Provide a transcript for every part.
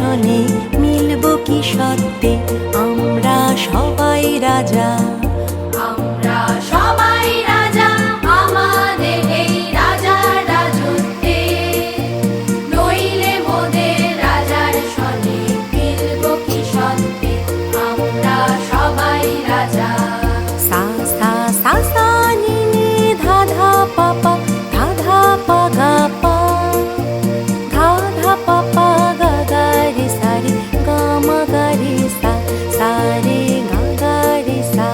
শোনে মিলব কি সত্যে আমরা সবাই রাজা। আমরা সবাই রাজা আমাদের এই রাজার রাজত্বে, নইলে মোদের রাজার শোনে মিলব কি সত্যে আমরা সবাই রাজা। সা সা সা সা নি নি ধা ধা পা পা ধা ধা পা গা পা ধা ধা পা পা গা গা রে সা রে গা মা গা রে সা সা রে গা গা রে সা।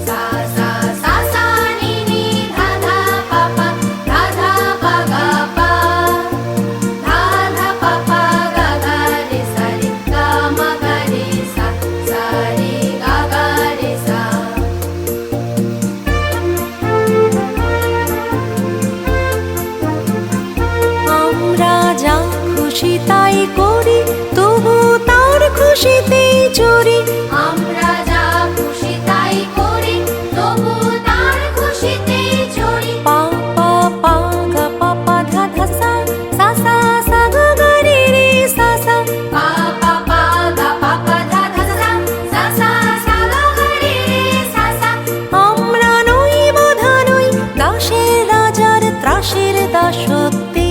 সা সা সা সা নি নি ধা ধা পা পা ধা ধা পা গা পা ধা ধা পা পা গা গা রে সা রে গা মা গা রে সা সা রে গা গা রে সা। আমরা যা খুশি তাই করি তবু তার খুশিতেই চড়ি। আমরা যা খুশি তাই করি তবু তার খুশিতেই চড়ি। পা পা পা গা পা পা ধা ধা সা সা সা সা গা গা রে রে সা সা। পা পা পা গা পা পা ধা ধা সা সা সা সা গা গা রে রে সা সা। আমরা নই বাধা নই দাসের রাজার ত্রাসের দাসত্বে।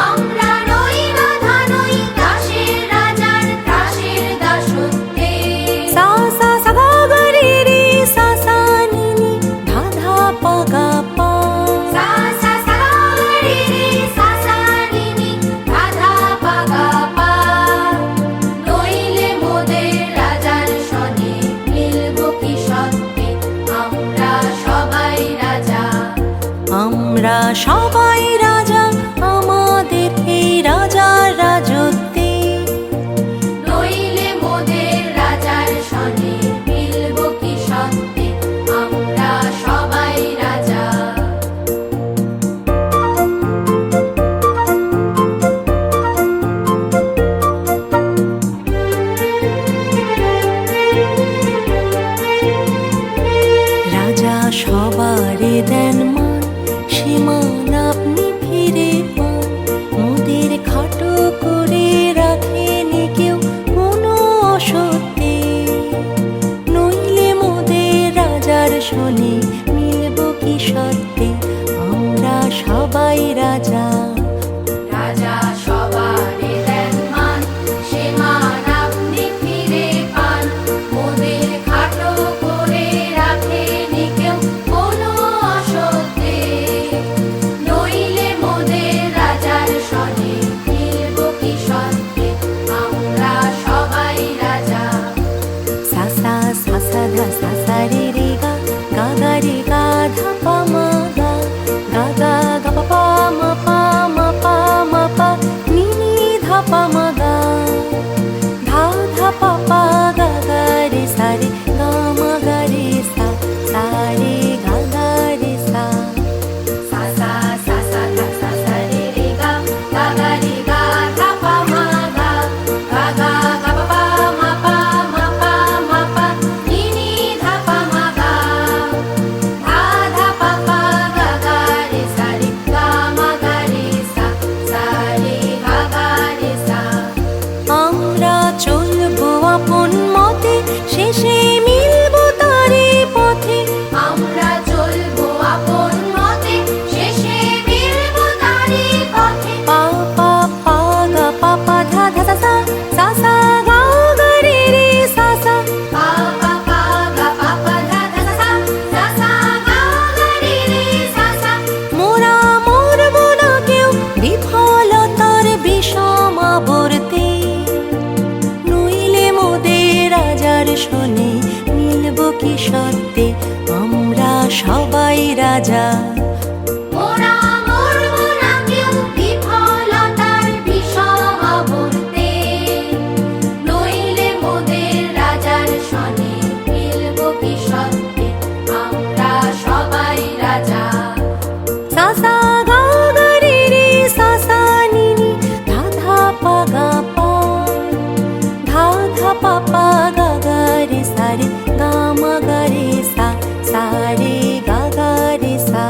আমরা নই বাধা নই দাসের রাজার ত্রাসের দাসত্বে। সা সা সা গা গা রে রে সা সা নি নি ধা ধা পা গা পা। সা সা সা গা রে রে সা সা নি নি ধা ধা পা গা পা। নইলে মোদের রাজার শোনে মিলব কি সত্যে আমরা সবাই রাজা। আমরা সবাই রাজা আমাদের এই রাজার রাজত্বে। নইলে মোদের রাজার শোনে মিলব কি সত্যে আমরা সবাই রাজা। রাজা সবারে দেন মান সীমান আপনি ফিরে পান। মোদের খাটো করে রাখেনি কেউ কোনো অসত্যে। নইলে মোদের রাজার শোনে মিলব কি সত্যে আমরা সবাই রাজা। রাজা সবারে দেন মান সে মান আপনি ফিরে পান। মোদের খাটো করে রাখেনি কেউ কোনো অসত্যে। নইলে মোদের রাজার শোনে মিলব কি সত্যে আমরা সবাই রাজা। সা সা সা সা ধা সা সা রে রে গা গা গা রে গা ধা পা মা গা গা গা গা পা পা মা পা মা পা মা পা নি নি ধা পা মা গা ধা ধা পা পা গা গা রে সা রে গা মা গা রে সা সা রে গা গা রে সা। সা সা সা সা ধা সা সা রে রে গা গা গা রে গা ধা পা মা গা গা গা গা পা পা মা পা মা পা মা পা নি নি ধা পা মা গা ধা ধা পা পা গা গা রে সা রে গা মা গা রে সা সা রে গা গা রে সা। আমরা চলবো আপন মতে শেষে মিলব তারি পথে। আমরা চলবো আপন মতে শেষে মিলব তারি পথে। পা পা পা গা পা পা ধা ধা সা সা সা সা গা গা রে রে সা সা। পা পা পা গা পা পা ধা ধা সা সা সা গা গা রে রে সা সা। মোরা মরব না কেউ বিফলতার বিষম আবর্তে। নইলে মোদের রাজার শোনে মিলব কি সত্যে আমরা সবাই রাজা। মোরা মরব না কেউ বিফলতার বিষম আবর্তে। নইলে মোদের রাজার শোনে মিলব কি সত্যে আমরা সবাই রাজা। সা সা গা গা রে রে সা সা নি নি ধা ধা পা গা পা ধা ধা পা পা গা গা রে সা রে গা মা গা রে সা সা রে গা গা রে সা।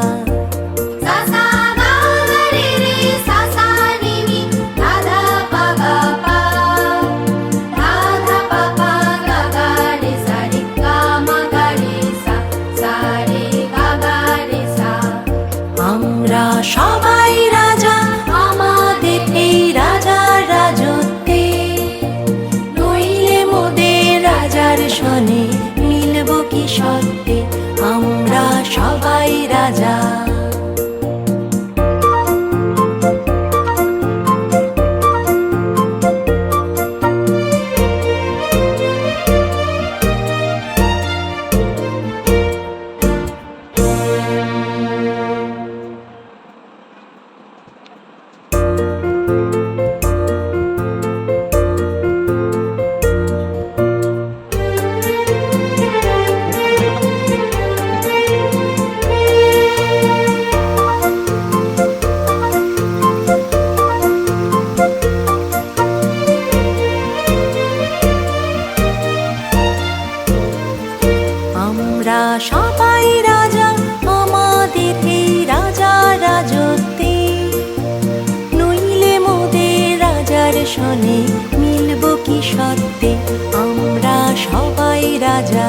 সিংহাসনে মিলব কি সত্ত্বে আমরা সবাই রাজা।